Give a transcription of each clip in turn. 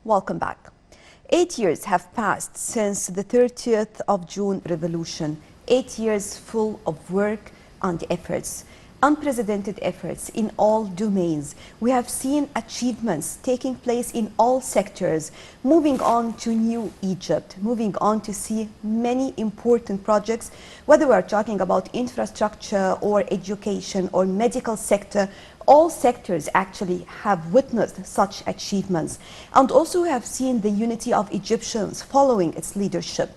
Welcome back. 8 years have passed since the 30th of June revolution. 8 years full of work and efforts, unprecedented efforts in all domains. We have seen achievements taking place in all sectors, moving on to new Egypt, moving on to see many important projects, whether we are talking about infrastructure or education or medical sector. All sectors actually have witnessed such achievements, and also have seen the unity of Egyptians following its leadership.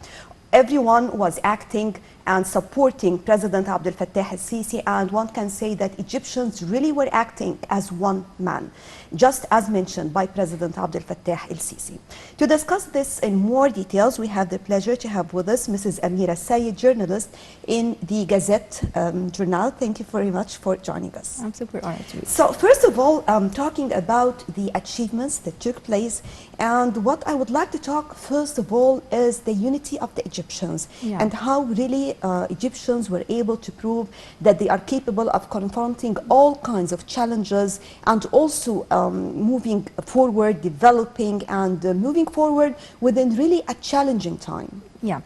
Everyone was acting and supporting President Abdel Fattah el-Sisi, and one can say that Egyptians really were acting as one man, just as mentioned by President Abdel Fattah el-Sisi. To discuss this in more details, we have the pleasure to have with us Mrs. Amira Sayed, journalist in the Gazette journal. Thank you very much for joining us. I'm super honored to be here. So first of all, talking about the achievements that took place, and what I would like to talk first of all is the unity of the Egyptians, and how really Egyptians were able to prove that they are capable of confronting all kinds of challenges, and also moving forward, developing and moving forward within really a challenging time. Yeah,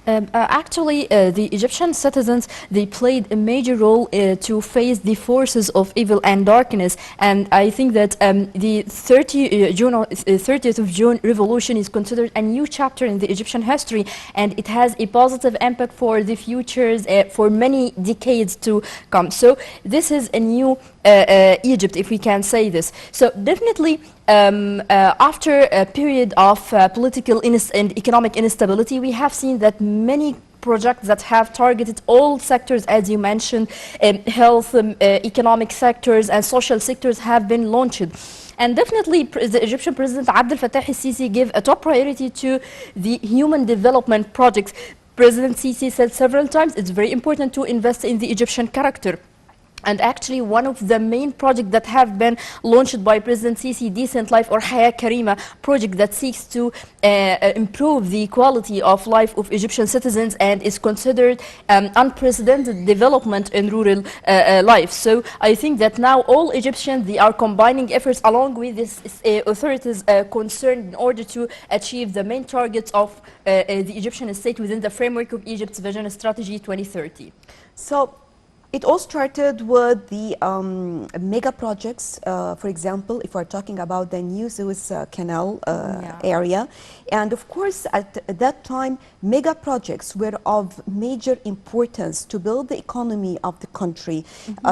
actually the Egyptian citizens, they played a major role to face the forces of evil and darkness, and I think that the 30th of June revolution is considered a new chapter in the Egyptian history, and it has a positive impact for the futures for many decades to come. So this is a new Egypt, if we can say this. So definitely after a period of political and economic instability, we have seen that many projects that have targeted all sectors, as you mentioned, health, economic sectors and social sectors have been launched. And definitely the Egyptian President Abdel Fattah el-Sisi gave a top priority to the human development projects. President Sisi said several times it's very important to invest in the Egyptian character. And actually one of the main projects that have been launched by President Sisi, Decent Life or Haya Karima project, that seeks to improve the quality of life of Egyptian citizens and is considered unprecedented development in rural life. So I think that now all Egyptians, they are combining efforts along with these authorities concerned in order to achieve the main targets of the Egyptian state within the framework of Egypt's Vision Strategy 2030. So it all started with the mega projects, for example, if we're talking about the new Suez Canal area. And of course, at that time, mega projects were of major importance to build the economy of the country.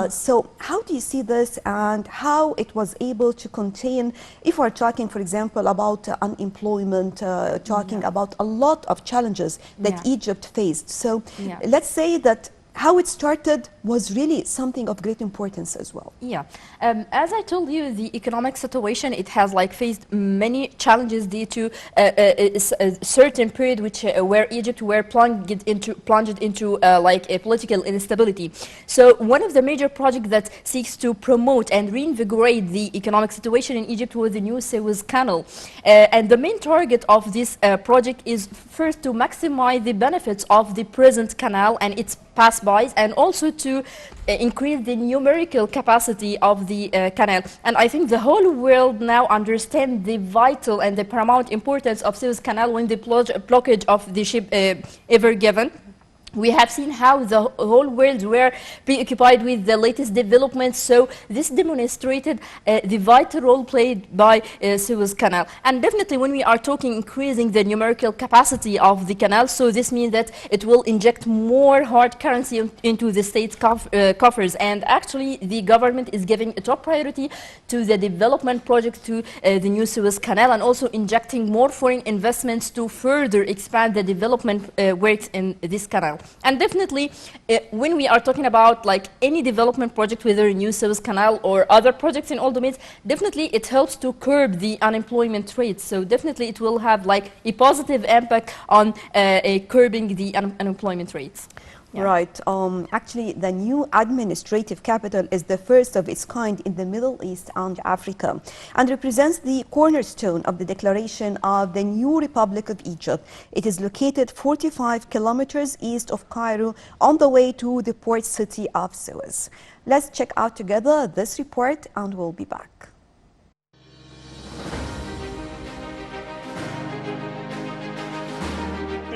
So how do you see this, and how it was able to contain, if we're talking, for example, about unemployment, talking about a lot of challenges that Egypt faced. So let's say that how it started was really something of great importance as well. Yeah, as I told you, the economic situation, it has like faced many challenges due to a certain period which where Egypt were plunged into like a political instability. So one of the major projects that seeks to promote and reinvigorate the economic situation in Egypt was the new Suez Canal, and the main target of this project is first to maximize the benefits of the present canal and its pass-bys, and also to increase the numerical capacity of the canal. And I think the whole world now understands the vital and the paramount importance of Suez Canal when the blockage of the ship ever given. We have seen how the whole world were preoccupied with the latest developments, so this demonstrated the vital role played by Suez Canal. And definitely when we are talking increasing the numerical capacity of the canal, so this means that it will inject more hard currency into the state's coffers. And actually the government is giving a top priority to the development project to the new Suez Canal, and also injecting more foreign investments to further expand the development works in this canal. And definitely when we are talking about like any development project, whether a new Suez Canal or other projects in all domains, definitely it helps to curb the unemployment rate. So definitely it will have like a positive impact on curbing the unemployment rates. Right. Actually, the new administrative capital is the first of its kind in the Middle East and Africa, and represents the cornerstone of the declaration of the new Republic of Egypt. It is located 45 kilometers east of Cairo, on the way to the port city of Suez. Let's check out together this report, and we'll be back.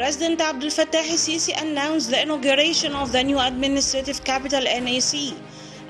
President Abdel Fattah el-Sisi announced the inauguration of the new administrative capital NAC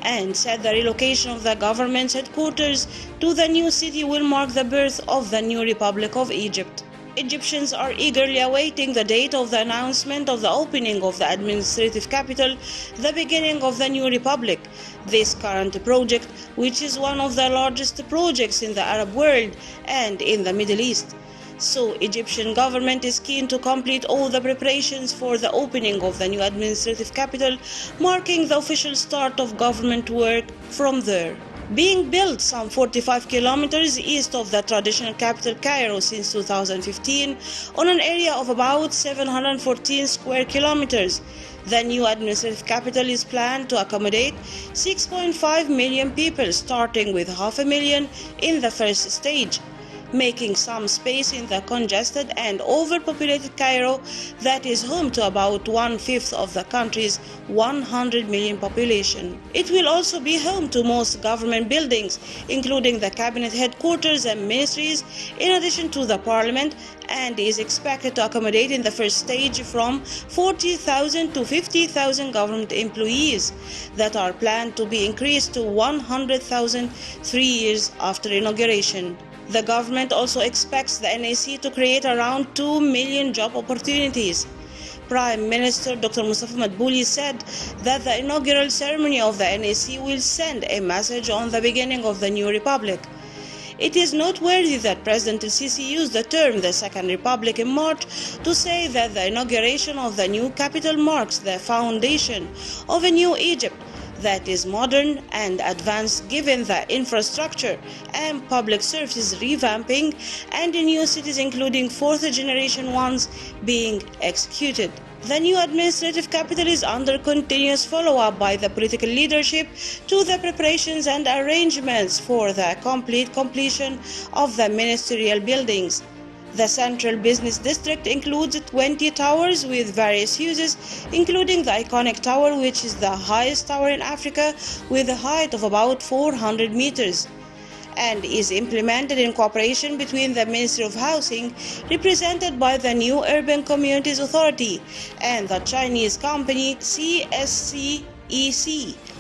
and said the relocation of the government's headquarters to the new city will mark the birth of the new Republic of Egypt. Egyptians are eagerly awaiting the date of the announcement of the opening of the administrative capital, the beginning of the new republic. This current project, which is one of the largest projects in the Arab world and in the Middle East. So, Egyptian government is keen to complete all the preparations for the opening of the new administrative capital, marking the official start of government work from there. Being built some 45 kilometers east of the traditional capital Cairo since 2015, on an area of about 714 square kilometers, the new administrative capital is planned to accommodate 6.5 million people, starting with 500,000 in the first stage, making some space in the congested and overpopulated Cairo that is home to about 1/5 of the country's 100 million population. It will also be home to most government buildings, including the cabinet headquarters and ministries, in addition to the parliament, and is expected to accommodate in the first stage from 40,000 to 50,000 government employees that are planned to be increased to 100,000 3 years after inauguration. The government also expects the NAC to create around 2 million job opportunities. Prime Minister Dr. Mustafa Madbouli said that the inaugural ceremony of the NAC will send a message on the beginning of the new republic. It is noteworthy that President el-Sisi used the term the Second Republic in March to say that the inauguration of the new capital marks the foundation of a new Egypt that is modern and advanced, given the infrastructure and public services revamping and the new cities, including fourth generation ones, being executed. The new administrative capital is under continuous follow-up by the political leadership to the preparations and arrangements for the complete completion of the ministerial buildings. The central business district includes 20 towers with various uses, including the iconic tower, which is the highest tower in Africa with a height of about 400 meters, and is implemented in cooperation between the Ministry of Housing, represented by the New Urban Communities Authority, and the Chinese company CSCEC,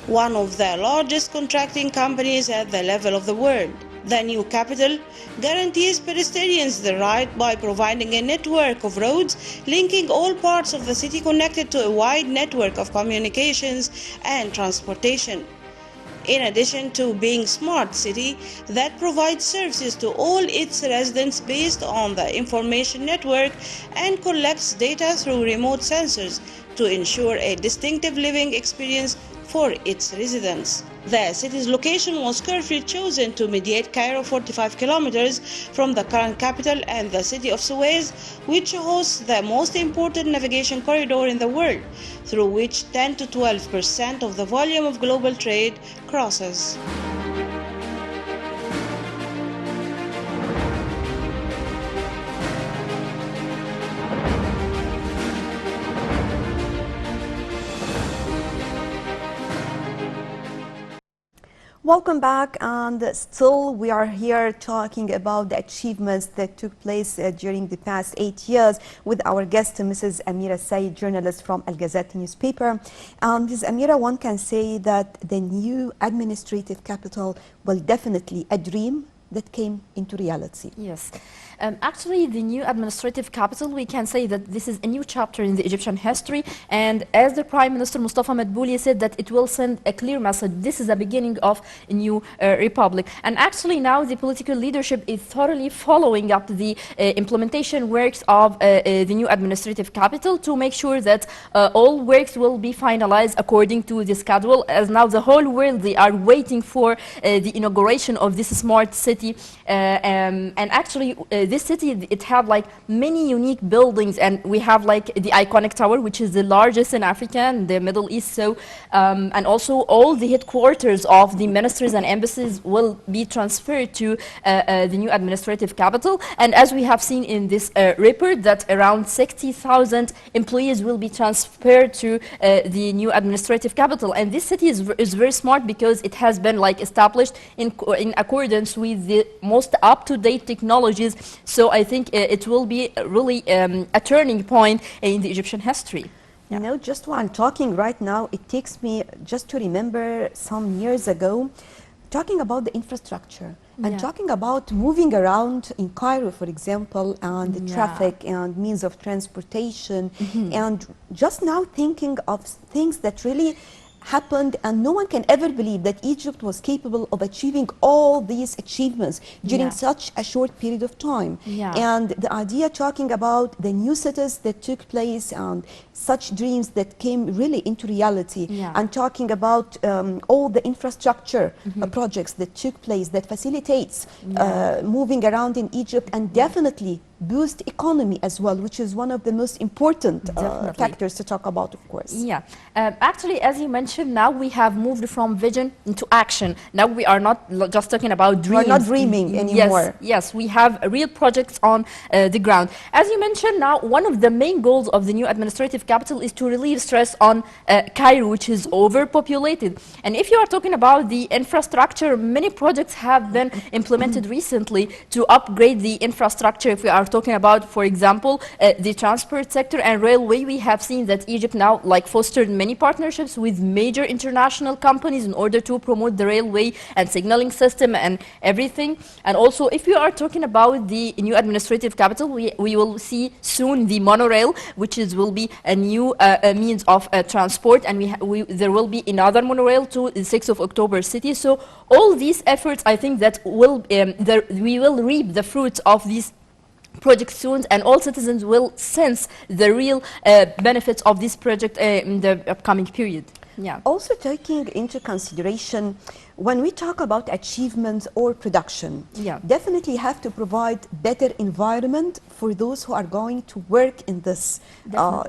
one of the largest contracting companies at the level of the world. The new capital guarantees pedestrians the right by providing a network of roads linking all parts of the city connected to a wide network of communications and transportation. In addition to being a smart city that provides services to all its residents based on the information network and collects data through remote sensors to ensure a distinctive living experience for its residents. The city's location was carefully chosen to mediate Cairo 45 kilometers from the current capital and the city of Suez, which hosts the most important navigation corridor in the world, through which 10 to 12% of the volume of global trade crosses. Welcome back, and still we are here talking about the achievements that took place during the past 8 years with our guest, Mrs. Amira Sayed, journalist from Al Gazette newspaper. Mrs. Amira, one can say that the new administrative capital will definitely a dream that came into reality. Yes. Actually, the new administrative capital, we can say that this is a new chapter in the Egyptian history, and as the Prime Minister Mustafa Madbouli said, that it will send a clear message. This is the beginning of a new republic. And actually now the political leadership is thoroughly following up the implementation works of the new administrative capital to make sure that all works will be finalized according to the schedule, as now the whole world, they are waiting for the inauguration of this smart city. And actually this city, it have like many unique buildings, and we have like the iconic tower, which is the largest in Africa and the Middle East. So and also all the headquarters of the ministries and embassies will be transferred to the new administrative capital. And as we have seen in this report, that around 60,000 employees will be transferred to the new administrative capital. And this city is very smart because it has been like established in accordance with the most up-to-date technologies. So I think it will be really a turning point in the Egyptian history. You know, just while talking right now, it takes me just to remember some years ago, talking about the infrastructure and talking about moving around in Cairo, for example, and the traffic and means of transportation, and just now thinking of things that really happened, and no one can ever believe that Egypt was capable of achieving all these achievements during such a short period of time. And the idea talking about the new cities that took place and such dreams that came really into reality, and talking about all the infrastructure projects that took place that facilitates moving around in Egypt, and definitely boost economy as well, which is one of the most important factors to talk about, of course. Actually, as you mentioned, now we have moved from vision into action. Now we are not just talking about dreams. We're not dreaming anymore. Yes, we have real projects on the ground. As you mentioned, now one of the main goals of the new administrative capital is to relieve stress on Cairo, which is overpopulated. And if you are talking about the infrastructure, many projects have been implemented recently to upgrade the infrastructure. If we are talking about, for example, the transport sector and railway, we have seen that Egypt now fostered many partnerships with major international companies in order to promote the railway and signaling system and everything. And also, if we are talking about the new administrative capital, we will see soon the monorail, which will be a new means of transport, and there will be another monorail to the 6th of October city. So all these efforts, I think that we will reap the fruits of these project soon, and all citizens will sense the real benefits of this project in the upcoming period. Also taking into consideration, when we talk about achievements or production, definitely have to provide better environment for those who are going to work in this.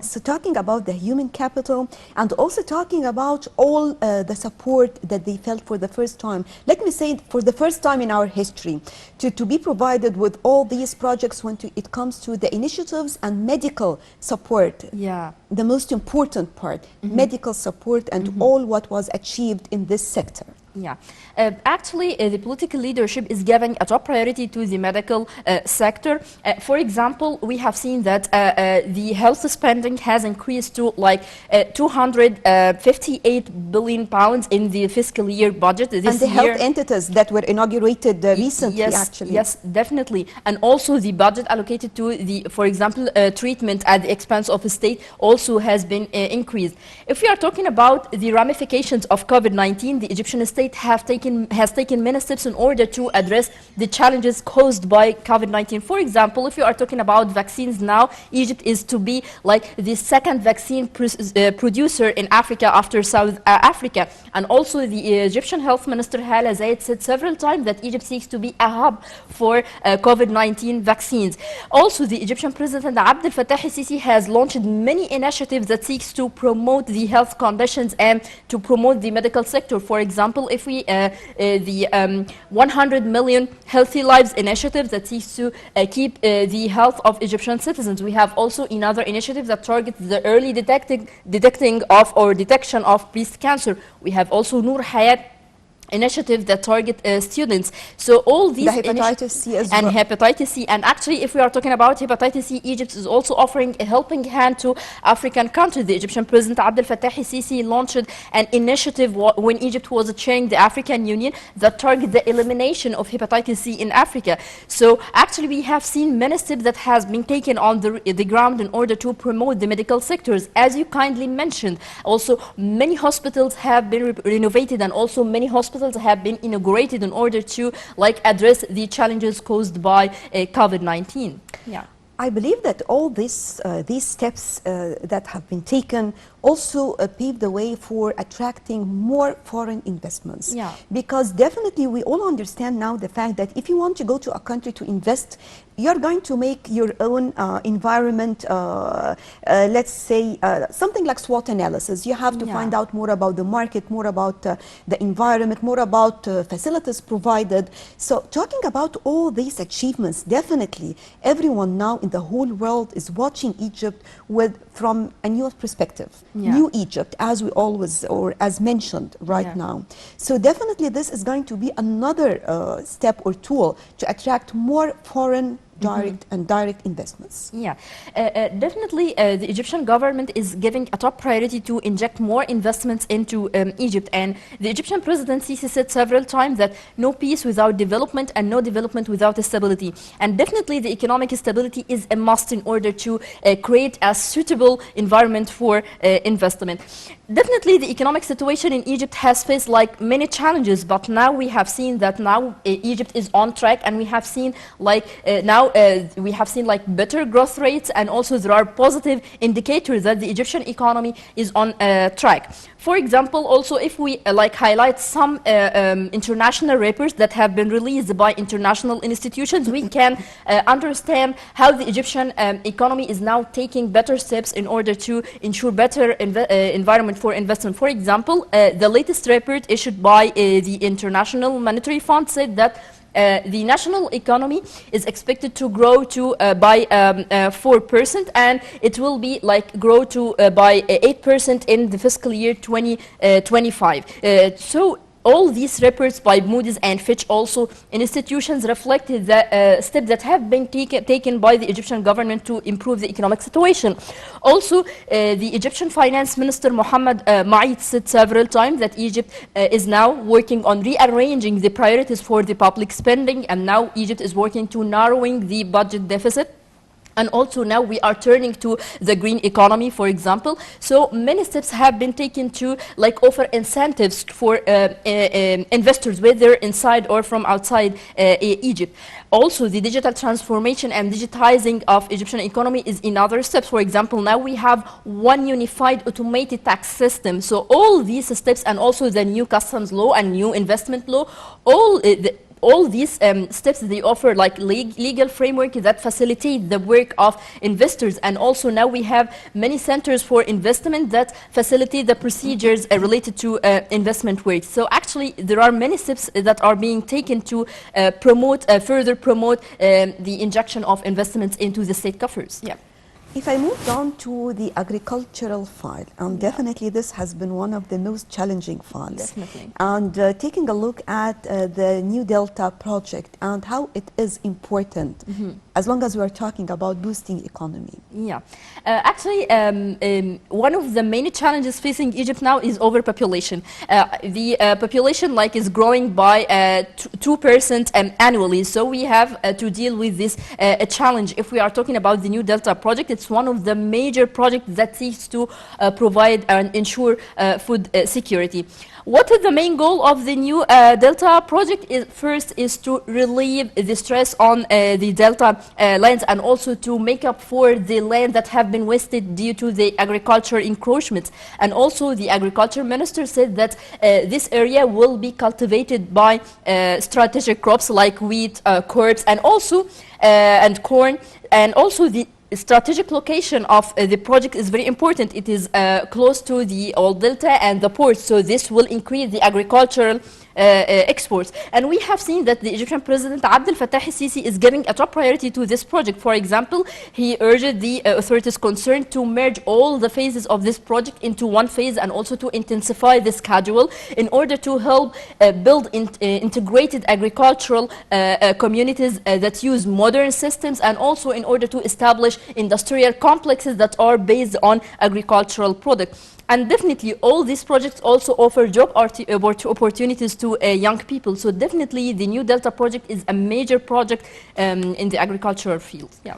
So talking about the human capital, and also talking about all the support that they felt for the first time. Let me say, for the first time in our history, to be provided with all these projects when it comes to the initiatives and medical support. The most important part, medical support, and all what was achieved in this sector. Actually, the political leadership is giving a top priority to the medical sector. For example, we have seen that the health spending has increased to 258 billion pounds in the fiscal year budget this and the health entities that were inaugurated recently, actually. Yes, definitely. And also the budget allocated to the, for example, treatment at the expense of the state also has been increased. If we are talking about the ramifications of COVID-19, the Egyptian state has taken many steps in order to address the challenges caused by COVID-19. For example, if you are talking about vaccines now, Egypt is to be the second vaccine producer in Africa after South Africa. And also the Egyptian Health Minister Amira Sayed said several times that Egypt seeks to be a hub for COVID-19 vaccines. Also, the Egyptian President Abdel Fattah el-Sisi has launched many initiatives that seeks to promote the health conditions and to promote the medical sector. For example, if we the 100 million healthy lives initiative that seeks to keep the health of Egyptian citizens. We have also another initiative that targets the early detection of breast cancer. We have also Noor Hayat initiative that target students. So all these the hepatitis C as well. And hepatitis C. And actually, if we are talking about hepatitis C, Egypt is also offering a helping hand to African countries. The Egyptian President Abdel Fattah el-Sisi launched an initiative when Egypt was chairing the African Union that target the elimination of hepatitis C in Africa. So actually, we have seen many steps that has been taken on the ground in order to promote the medical sectors. As you kindly mentioned, also many hospitals have been renovated, and also many hospitals have been inaugurated in order to address the challenges caused by COVID-19. I believe that all these steps that have been taken also pave the way for attracting more foreign investments. Because definitely we all understand now the fact that if you want to go to a country to invest, you're going to make your own environment, let's say something like SWOT analysis. You have to find out more about the market, more about the environment, more about facilities provided. So talking about all these achievements, definitely everyone now in the whole world is watching Egypt from a new perspective. Yeah. new Egypt, as we always, or as mentioned right Yeah. now. So definitely this is going to be another step or tool to attract more foreign direct and direct investments. Yeah, definitely the Egyptian government is giving a top priority to inject more investments into Egypt. And the Egyptian president Sisi said several times that no peace without development and no development without stability. And definitely the economic stability is a must in order to create a suitable environment for investment. Definitely the economic situation in Egypt has faced like many challenges, but now we have seen that now Egypt is on track, and we have seen like we have seen like better growth rates, and also there are positive indicators that the Egyptian economy is on track. For example, also if we like highlight some international reports that have been released by international institutions, we can understand how the Egyptian economy is now taking better steps in order to ensure better environment for investment. For example, the latest report issued by the International Monetary Fund said that the national economy is expected to grow to by 4%, and it will be like grow to by 8% in the fiscal year 2025. So all these reports by Moody's and Fitch, also institutions, reflected the steps that have been taken by the Egyptian government to improve the economic situation. Also, the Egyptian finance minister Mohammed Maid said several times that Egypt is now working on rearranging the priorities for the public spending, and now Egypt is working to narrowing the budget deficit. And also now we are turning to the green economy, for example. So many steps have been taken to like offer incentives for investors, whether inside or from outside Egypt. Also, the digital transformation and digitizing of Egyptian economy is another step. For example, now we have one unified automated tax system. So all these steps, and also the new customs law and new investment law, all these steps, they offer like legal framework that facilitate the work of investors. And also now we have many centers for investment that facilitate the procedures related to investment work. So actually there are many steps that are being taken to further promote the injection of investments into the state coffers. Yeah. If I move down to the agricultural file, and definitely this has been one of the most challenging files. Definitely. And taking a look at the New Delta project and how it is important, as long as we are talking about boosting economy. Yeah, actually, one of the main challenges facing Egypt now is overpopulation. The population like is growing by 2% annually, so we have to deal with this challenge. If we are talking about the New Delta project, it's one of the major projects that seeks to provide and ensure food security. What is the main goal of the New Delta project? First is to relieve the stress on the Delta lands, and also to make up for the land that have been wasted due to the agriculture encroachments. And also the agriculture minister said that this area will be cultivated by strategic crops like wheat, crops, and also and corn. And also the strategic location of the project is very important. It is close to the Old Delta and the port, so this will increase the agricultural exports. And we have seen that the Egyptian President Abdel Fattah el-Sisi is giving a top priority to this project. For example, he urged the authorities concerned to merge all the phases of this project into one phase, and also to intensify the schedule in order to help build integrated agricultural communities that use modern systems, and also in order to establish industrial complexes that are based on agricultural products. And definitely all these projects also offer job opportunities to young people. So definitely the New Delta project is a major project in the agricultural field. Yeah.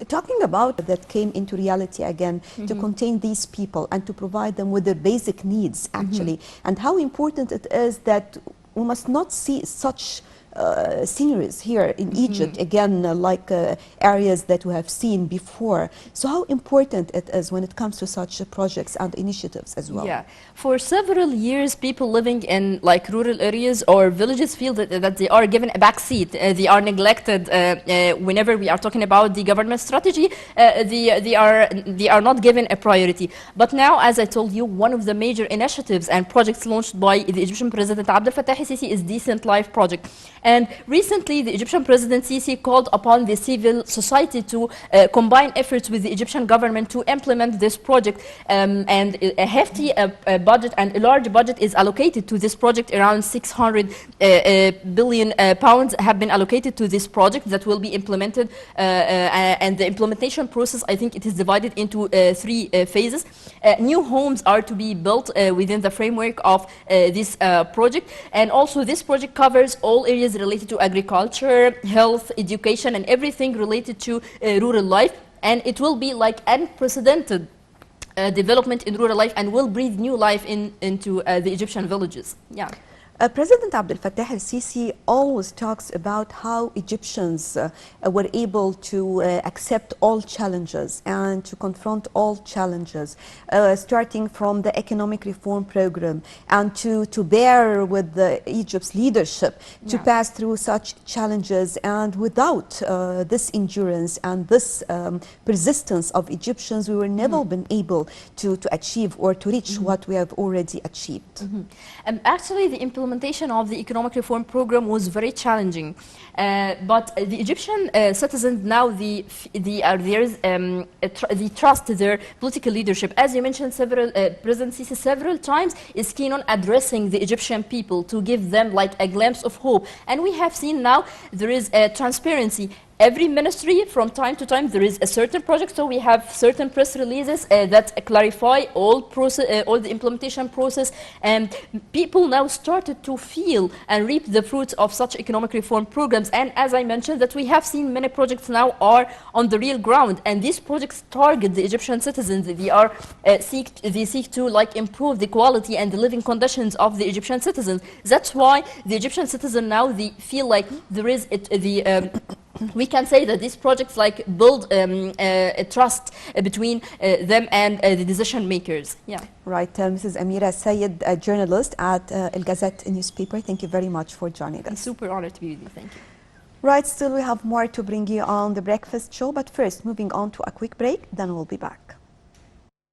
Talking about that came into reality again, to contain these people and to provide them with their basic needs, actually, and how important it is that we must not see such sceneries here in Egypt, again, like areas that we have seen before. So how important it is when it comes to such projects and initiatives as well? Yeah, for several years, people living in like rural areas or villages feel that they are given a backseat. They are neglected whenever we are talking about the government strategy. They are not given a priority. But now, as I told you, one of the major initiatives and projects launched by the Egyptian President Abdel Fattah el-Sisi is Decent Life project. And recently, the Egyptian President Sisi called upon the civil society to combine efforts with the Egyptian government to implement this project. And a hefty budget and a large budget is allocated to this project. Around 600 billion pounds have been allocated to this project that will be implemented. And the implementation process, I think it is divided into 3 phases. New homes are to be built within the framework of this project. And also this project covers all areas related to agriculture, health, education, and everything related to rural life. And it will be like unprecedented development in rural life and will breathe new life into the Egyptian villages. Yeah. President Abdel Fattah al-Sisi always talks about how Egyptians were able to accept all challenges and to confront all challenges, starting from the economic reform program and to bear with Egypt's leadership to pass through such challenges. And without this endurance and this persistence of Egyptians, we were never been able to achieve or to reach what we have already achieved. Actually, the implementation of the economic reform program was very challenging, but the Egyptian citizens now they trust their political leadership. As you mentioned, President Sisi several times is keen on addressing the Egyptian people to give them like a glimpse of hope, and we have seen now there is transparency. Every ministry, from time to time, there is a certain project, so we have certain press releases that clarify all the implementation process, and people now started to feel and reap the fruits of such economic reform programs. And as I mentioned, that we have seen many projects now are on the real ground, and these projects target the Egyptian citizens. They seek to like improve the quality and the living conditions of the Egyptian citizens. That's why the Egyptian citizen now they feel like there is we can say that these projects like build a trust between them and the decision makers. Yeah. Right. Mrs. Amira Sayed, a journalist at El Gazette newspaper, thank you very much for joining us. I'm super honored to be with you. Thank you. Right. Still we have more to bring you on The Breakfast Show, but first moving on to a quick break, then we'll be back.